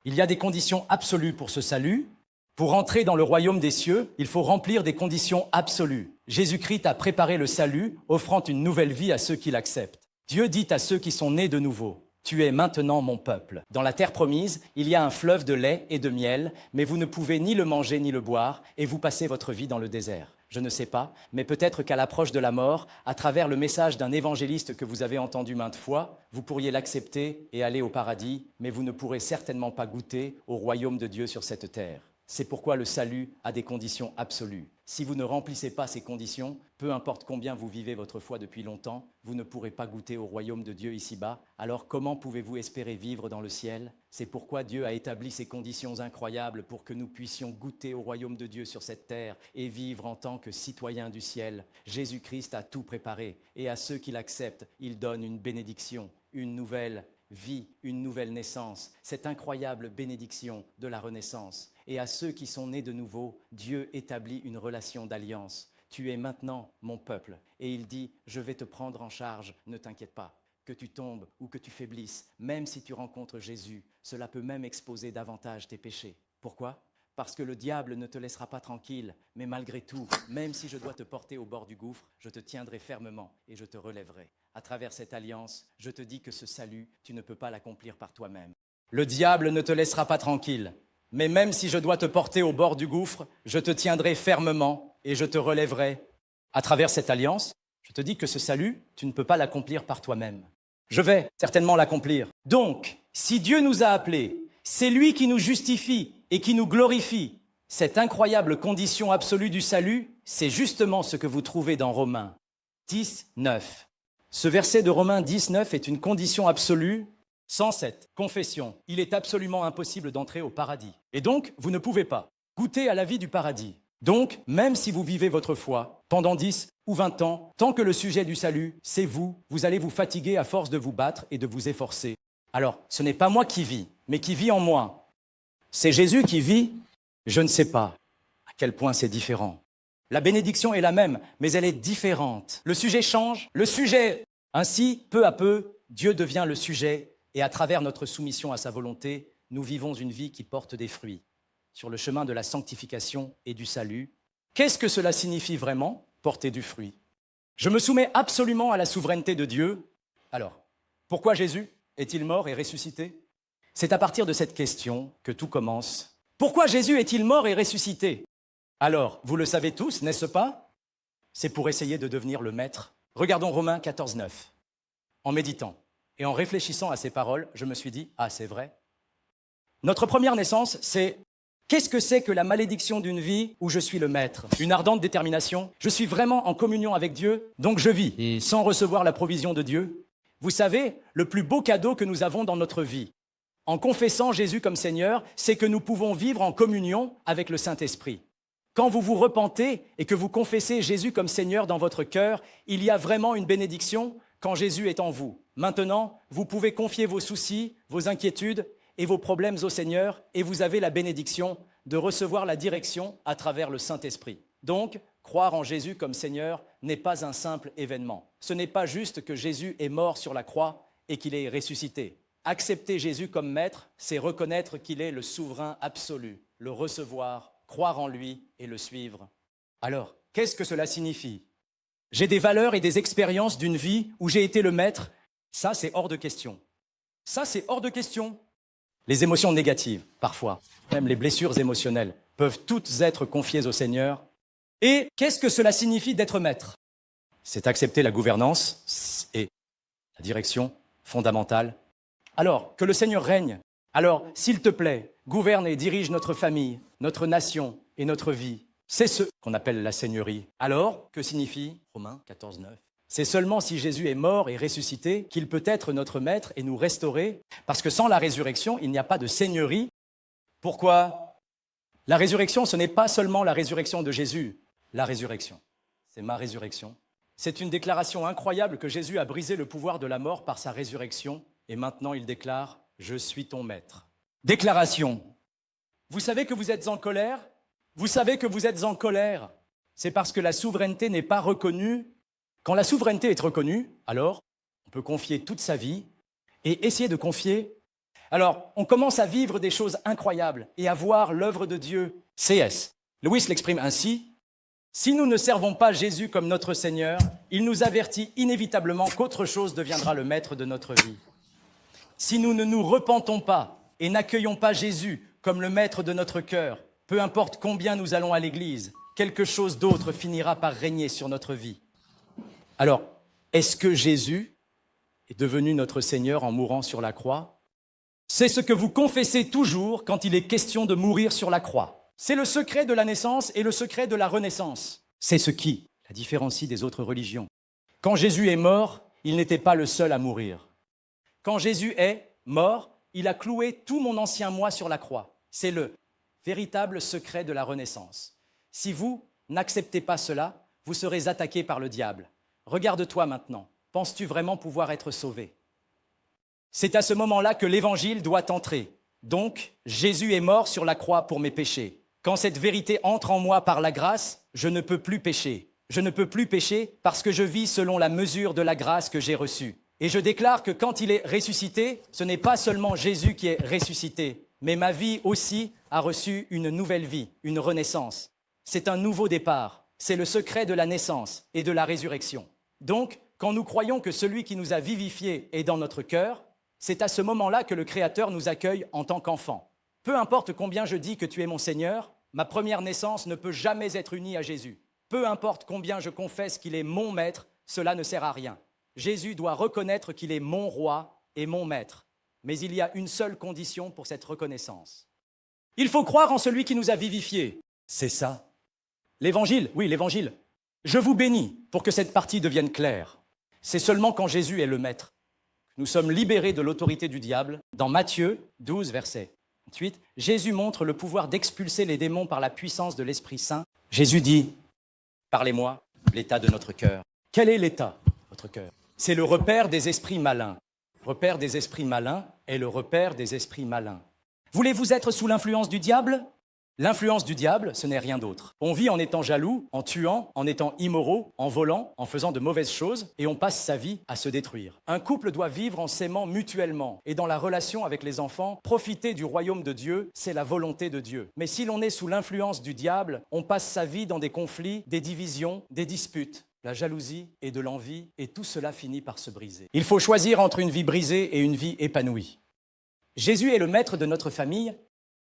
Il y a des conditions absolues pour ce salut. Pour entrer dans le royaume des cieux, il faut remplir des conditions absolues. Jésus-Christ a préparé le salut, offrant une nouvelle vie à ceux qui l'acceptent. Dieu dit à ceux qui sont nés de nouveau, « Tu es maintenant mon peuple ». Dans la terre promise, il y a un fleuve de lait et de miel, mais vous ne pouvez ni le manger ni le boire, et vous passez votre vie dans le désert. Je ne sais pas, mais peut-être qu'à l'approche de la mort, à travers le message d'un évangéliste que vous avez entendu maintes fois, vous pourriez l'accepter et aller au paradis, mais vous ne pourrez certainement pas goûter au royaume de Dieu sur cette terre. C'est pourquoi le salut a des conditions absolues. Si vous ne remplissez pas ces conditions, peu importe combien vous vivez votre foi depuis longtemps, vous ne pourrez pas goûter au royaume de Dieu ici-bas. Alors comment pouvez-vous espérer vivre dans le ciel? C'est pourquoi Dieu a établi ces conditions incroyables pour que nous puissions goûter au royaume de Dieu sur cette terre et vivre en tant que citoyens du ciel. Jésus-Christ a tout préparé et à ceux qui l'acceptent, il donne une bénédiction, une nouvelle vie, une nouvelle naissance, cette incroyable bénédiction de la renaissance. Et à ceux qui sont nés de nouveau, Dieu établit une relation d'alliance. Tu es maintenant mon peuple. Et il dit, je vais te prendre en charge, ne t'inquiète pas. Que tu tombes ou que tu faiblisses, même si tu rencontres Jésus, cela peut même exposer davantage tes péchés. Pourquoi ? Parce que le diable ne te laissera pas tranquille, mais malgré tout, même si je dois te porter au bord du gouffre, je te tiendrai fermement et je te relèverai. À travers cette alliance, je te dis que ce salut, tu ne peux pas l'accomplir par toi-même. Le diable ne te laissera pas tranquille, mais même si je dois te porter au bord du gouffre, je te tiendrai fermement et je te relèverai. À travers cette alliance, je te dis que ce salut, tu ne peux pas l'accomplir par toi-même. Je vais certainement l'accomplir. Donc, si Dieu nous a appelés, c'est lui qui nous justifie et qui nous glorifie. Cette incroyable condition absolue du salut, c'est justement ce que vous trouvez dans Romains 10, 9. Ce verset de Romains 10, 9 est une condition absolue. Sans cette confession, il est absolument impossible d'entrer au paradis. Et donc, vous ne pouvez pas goûter à la vie du paradis. Donc, même si vous vivez votre foi pendant 10 ou 20 ans, tant que le sujet du salut, c'est vous, vous allez vous fatiguer à force de vous battre et de vous efforcer. Alors, ce n'est pas moi qui vis, mais qui vit en moi. C'est Jésus qui vit, je ne sais pas à quel point c'est différent. La bénédiction est la même, mais elle est différente. Le sujet change, le sujet, ainsi, peu à peu, Dieu devient le sujet et à travers notre soumission à sa volonté, nous vivons une vie qui porte des fruits sur le chemin de la sanctification et du salut. Qu'est-ce que cela signifie vraiment, porter du fruit? Je me soumets absolument à la souveraineté de Dieu. Alors, pourquoi Jésus est-il mort et ressuscité? C'est à partir de cette question que tout commence. Pourquoi Jésus est-il mort et ressuscité? Alors, vous le savez tous, n'est-ce pas? C'est pour essayer de devenir le maître. Regardons Romains 14, 9. En méditant et en réfléchissant à ces paroles, je me suis dit, ah, c'est vrai. Notre première naissance, c'est qu'est-ce que c'est que la malédiction d'une vie où je suis le maître? Une ardente détermination. Je suis vraiment en communion avec Dieu, donc je vis sans recevoir la provision de Dieu. Vous savez, le plus beau cadeau que nous avons dans notre vie, en confessant Jésus comme Seigneur, c'est que nous pouvons vivre en communion avec le Saint-Esprit. Quand vous vous repentez et que vous confessez Jésus comme Seigneur dans votre cœur, il y a vraiment une bénédiction quand Jésus est en vous. Maintenant, vous pouvez confier vos soucis, vos inquiétudes et vos problèmes au Seigneur et vous avez la bénédiction de recevoir la direction à travers le Saint-Esprit. Donc, croire en Jésus comme Seigneur n'est pas un simple événement. Ce n'est pas juste que Jésus est mort sur la croix et qu'il est ressuscité. Accepter Jésus comme maître, c'est reconnaître qu'il est le souverain absolu, le recevoir, croire en lui et le suivre. Alors, qu'est-ce que cela signifie? J'ai des valeurs et des expériences d'une vie où j'ai été le maître. Ça, c'est hors de question. Ça, c'est hors de question. Les émotions négatives, parfois, même les blessures émotionnelles, peuvent toutes être confiées au Seigneur. Et qu'est-ce que cela signifie d'être maître? C'est accepter la gouvernance et la direction fondamentale. Alors, que le Seigneur règne. Alors, s'il te plaît, gouverne et dirige notre famille, notre nation et notre vie. C'est ce qu'on appelle la seigneurie. Alors, que signifie Romains 14, 9? C'est seulement si Jésus est mort et ressuscité qu'il peut être notre maître et nous restaurer, parce que sans la résurrection, il n'y a pas de seigneurie. Pourquoi? La résurrection, ce n'est pas seulement la résurrection de Jésus. La résurrection, c'est ma résurrection. C'est une déclaration incroyable que Jésus a brisé le pouvoir de la mort par sa résurrection, et maintenant il déclare « Je suis ton maître ». Déclaration. Vous savez que vous êtes en colère? Vous savez que vous êtes en colère. C'est parce que la souveraineté n'est pas reconnue. Quand la souveraineté est reconnue, alors on peut confier toute sa vie et essayer de confier Alors, on commence à vivre des choses incroyables et à voir l'œuvre de Dieu. C.S. Lewis l'exprime ainsi: si nous ne servons pas Jésus comme notre Seigneur, il nous avertit inévitablement qu'autre chose deviendra le maître de notre vie. Si nous ne nous repentons pas et n'accueillons pas Jésus comme le maître de notre cœur, peu importe combien nous allons à l'église, quelque chose d'autre finira par régner sur notre vie. Alors, est-ce que Jésus est devenu notre Seigneur en mourant sur la croix? C'est ce que vous confessez toujours quand il est question de mourir sur la croix. C'est le secret de la naissance et le secret de la renaissance. C'est ce qui la différencie des autres religions. Quand Jésus est mort, il n'était pas le seul à mourir. Quand Jésus est mort, il a cloué tout mon ancien moi sur la croix. C'est le véritable secret de la renaissance. Si vous n'acceptez pas cela, vous serez attaqué par le diable. Regarde-toi maintenant. Penses-tu vraiment pouvoir être sauvé? C'est à ce moment-là que l'évangile doit entrer. Donc, Jésus est mort sur la croix pour mes péchés. Quand cette vérité entre en moi par la grâce, je ne peux plus pécher. Je ne peux plus pécher parce que je vis selon la mesure de la grâce que j'ai reçue. Et je déclare que quand il est ressuscité, ce n'est pas seulement Jésus qui est ressuscité, mais ma vie aussi a reçu une nouvelle vie, une renaissance. C'est un nouveau départ. C'est le secret de la naissance et de la résurrection. Donc, quand nous croyons que celui qui nous a vivifiés est dans notre cœur, c'est à ce moment-là que le Créateur nous accueille en tant qu'enfants. Peu importe combien je dis que tu es mon Seigneur, ma première naissance ne peut jamais être unie à Jésus. Peu importe combien je confesse qu'il est mon maître, cela ne sert à rien. Jésus doit reconnaître qu'il est mon roi et mon maître. Mais il y a une seule condition pour cette reconnaissance. Il faut croire en celui qui nous a vivifiés. C'est ça. L'Évangile, oui, l'Évangile. Je vous bénis pour que cette partie devienne claire. C'est seulement quand Jésus est le maître. Nous sommes libérés de l'autorité du diable. Dans Matthieu 12, verset 28, Jésus montre le pouvoir d'expulser les démons par la puissance de l'Esprit Saint. Jésus dit, parlez-moi, l'état de notre cœur. Quel est l'état de votre cœur? C'est le repère des esprits malins. Le repère des esprits malins est le repère des esprits malins. Voulez-vous être sous l'influence du diable? L'influence du diable, ce n'est rien d'autre. On vit en étant jaloux, en tuant, en étant immoraux, en volant, en faisant de mauvaises choses, et on passe sa vie à se détruire. Un couple doit vivre en s'aimant mutuellement, et dans la relation avec les enfants, profiter du royaume de Dieu, c'est la volonté de Dieu. Mais si l'on est sous l'influence du diable, on passe sa vie dans des conflits, des divisions, des disputes, la jalousie et de l'envie, et tout cela finit par se briser. Il faut choisir entre une vie brisée et une vie épanouie. Jésus est le maître de notre famille.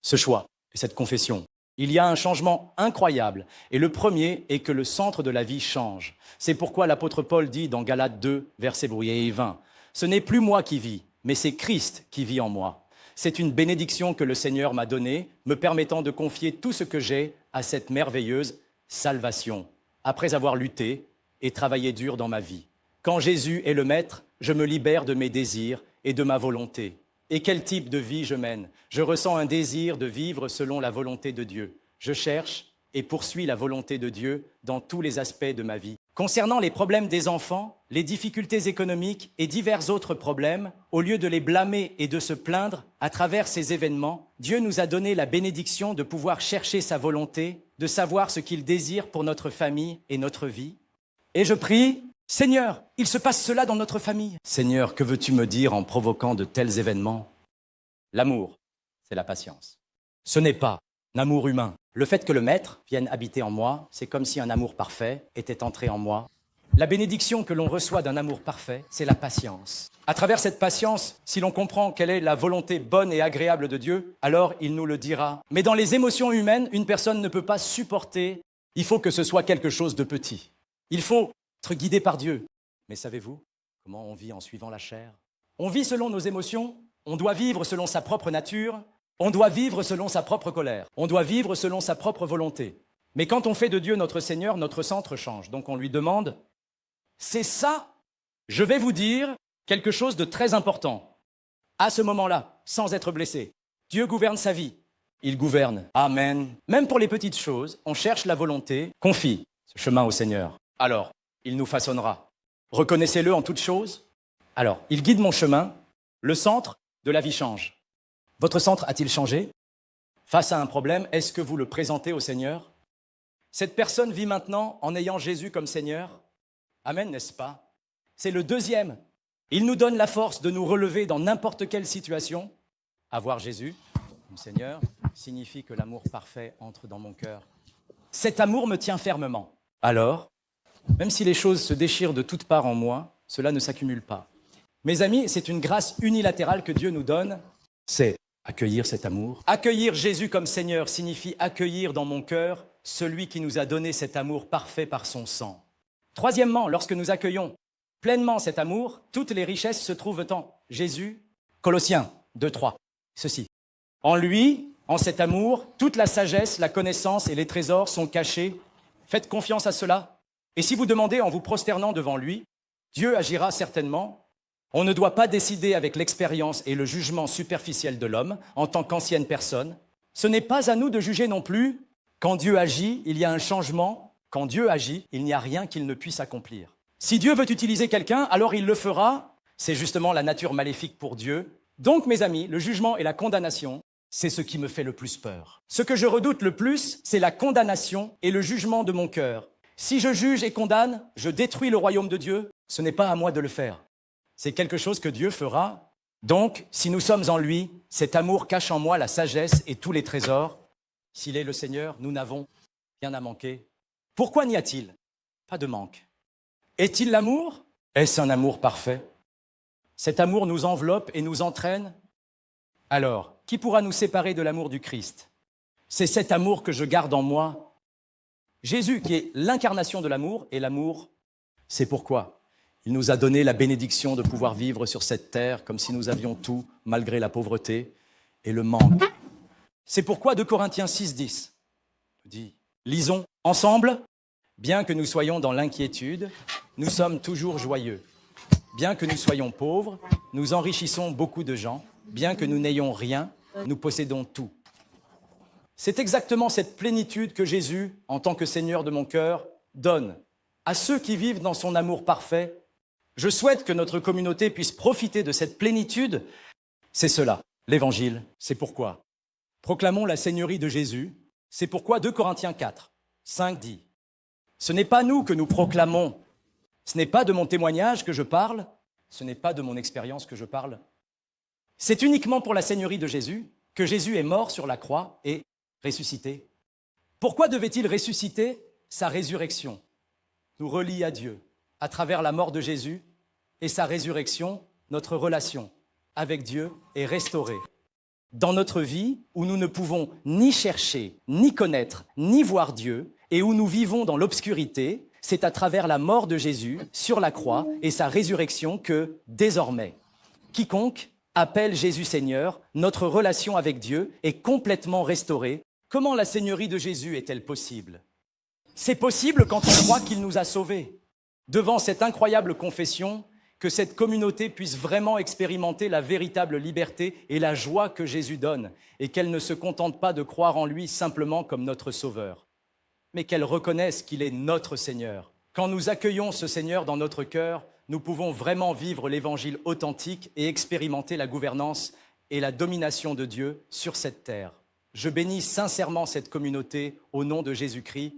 Ce choix et cette confession, il y a un changement incroyable. Et le premier est que le centre de la vie change. C'est pourquoi l'apôtre Paul dit dans Galates 2, versets 1 et 20, « Ce n'est plus moi qui vis, mais c'est Christ qui vit en moi. C'est une bénédiction que le Seigneur m'a donnée, me permettant de confier tout ce que j'ai à cette merveilleuse salvation, après avoir lutté et travaillé dur dans ma vie. Quand Jésus est le maître, je me libère de mes désirs et de ma volonté. Et quel type de vie je mène? Je ressens un désir de vivre selon la volonté de Dieu. Je cherche et poursuis la volonté de Dieu dans tous les aspects de ma vie. Concernant les problèmes des enfants, les difficultés économiques et divers autres problèmes, au lieu de les blâmer et de se plaindre à travers ces événements, Dieu nous a donné la bénédiction de pouvoir chercher sa volonté, de savoir ce qu'il désire pour notre famille et notre vie. Et je prie, Seigneur, il se passe cela dans notre famille. Seigneur, que veux-tu me dire en provoquant de tels événements? L'amour, c'est la patience. Ce n'est pas un amour humain. Le fait que le Maître vienne habiter en moi, c'est comme si un amour parfait était entré en moi. La bénédiction que l'on reçoit d'un amour parfait, c'est la patience. À travers cette patience, si l'on comprend quelle est la volonté bonne et agréable de Dieu, alors il nous le dira. Mais dans les émotions humaines, une personne ne peut pas supporter. Il faut que ce soit quelque chose de petit. Il faut être guidé par Dieu. Mais savez-vous comment on vit en suivant la chair? On vit selon nos émotions, on doit vivre selon sa propre nature, on doit vivre selon sa propre colère, on doit vivre selon sa propre volonté. Mais quand on fait de Dieu notre Seigneur, notre centre change. Donc on lui demande, c'est ça, je vais vous dire quelque chose de très important. À ce moment-là, sans être blessé, Dieu gouverne sa vie. Il gouverne. Amen. Même pour les petites choses, on cherche la volonté, confie ce chemin au Seigneur. Alors, il nous façonnera. Reconnaissez-le en toutes choses. Alors, il guide mon chemin. Le centre de la vie change. Votre centre a-t-il changé? Face à un problème, est-ce que vous le présentez au Seigneur? Cette personne vit maintenant en ayant Jésus comme Seigneur. Amen, n'est-ce pas? C'est le deuxième. Il nous donne la force de nous relever dans n'importe quelle situation. Avoir Jésus comme Seigneur signifie que l'amour parfait entre dans mon cœur. Cet amour me tient fermement. Alors, même si les choses se déchirent de toutes parts en moi, cela ne s'accumule pas. Mes amis, c'est une grâce unilatérale que Dieu nous donne, c'est accueillir cet amour. Accueillir Jésus comme Seigneur signifie accueillir dans mon cœur celui qui nous a donné cet amour parfait par son sang. Troisièmement, lorsque nous accueillons pleinement cet amour, toutes les richesses se trouvent en Jésus. Colossiens 2:3. Ceci. En lui, en cet amour, toute la sagesse, la connaissance et les trésors sont cachés. Faites confiance à cela. Et si vous demandez en vous prosternant devant lui, Dieu agira certainement. On ne doit pas décider avec l'expérience et le jugement superficiel de l'homme en tant qu'ancienne personne. Ce n'est pas à nous de juger non plus. Quand Dieu agit, il y a un changement. Quand Dieu agit, il n'y a rien qu'il ne puisse accomplir. Si Dieu veut utiliser quelqu'un, alors il le fera. C'est justement la nature maléfique pour Dieu. Donc, mes amis, le jugement et la condamnation, c'est ce qui me fait le plus peur. Ce que je redoute le plus, c'est la condamnation et le jugement de mon cœur. Si je juge et condamne, je détruis le royaume de Dieu. Ce n'est pas à moi de le faire. C'est quelque chose que Dieu fera. Donc, si nous sommes en lui, cet amour cache en moi la sagesse et tous les trésors. S'il est le Seigneur, nous n'avons rien à manquer. Pourquoi n'y a-t-il pas de manque? Est-il l'amour? Est-ce un amour parfait? Cet amour nous enveloppe et nous entraîne. Alors, qui pourra nous séparer de l'amour du Christ? C'est cet amour que je garde en moi. Jésus, qui est l'incarnation de l'amour, et l'amour, c'est pourquoi il nous a donné la bénédiction de pouvoir vivre sur cette terre comme si nous avions tout, malgré la pauvreté et le manque. C'est pourquoi 2 Corinthiens 6:10 dit, lisons ensemble, bien que nous soyons dans l'inquiétude, nous sommes toujours joyeux. Bien que nous soyons pauvres, nous enrichissons beaucoup de gens. Bien que nous n'ayons rien, nous possédons tout. C'est exactement cette plénitude que Jésus, en tant que Seigneur de mon cœur, donne à ceux qui vivent dans son amour parfait. Je souhaite que notre communauté puisse profiter de cette plénitude. C'est cela, l'Évangile. C'est pourquoi proclamons la Seigneurie de Jésus. C'est pourquoi 2 Corinthiens 4:5 dit, ce n'est pas nous que nous proclamons. Ce n'est pas de mon témoignage que je parle, ce n'est pas de mon expérience que je parle. C'est uniquement pour la Seigneurie de Jésus que Jésus est mort sur la croix et ressuscité. Pourquoi devait-il ressusciter? Sa résurrection nous relie à Dieu à travers la mort de Jésus et sa résurrection, notre relation avec Dieu est restaurée. Dans notre vie, où nous ne pouvons ni chercher, ni connaître, ni voir Dieu, et où nous vivons dans l'obscurité, c'est à travers la mort de Jésus sur la croix et sa résurrection que, désormais, quiconque appelle Jésus Seigneur, notre relation avec Dieu est complètement restaurée. Comment la Seigneurie de Jésus est-elle possible? C'est possible quand on croit qu'il nous a sauvés. Devant cette incroyable confession, que cette communauté puisse vraiment expérimenter la véritable liberté et la joie que Jésus donne, et qu'elle ne se contente pas de croire en lui simplement comme notre Sauveur, mais qu'elle reconnaisse qu'il est notre Seigneur. Quand nous accueillons ce Seigneur dans notre cœur, nous pouvons vraiment vivre l'Évangile authentique et expérimenter la gouvernance et la domination de Dieu sur cette terre. Je bénis sincèrement cette communauté au nom de Jésus-Christ.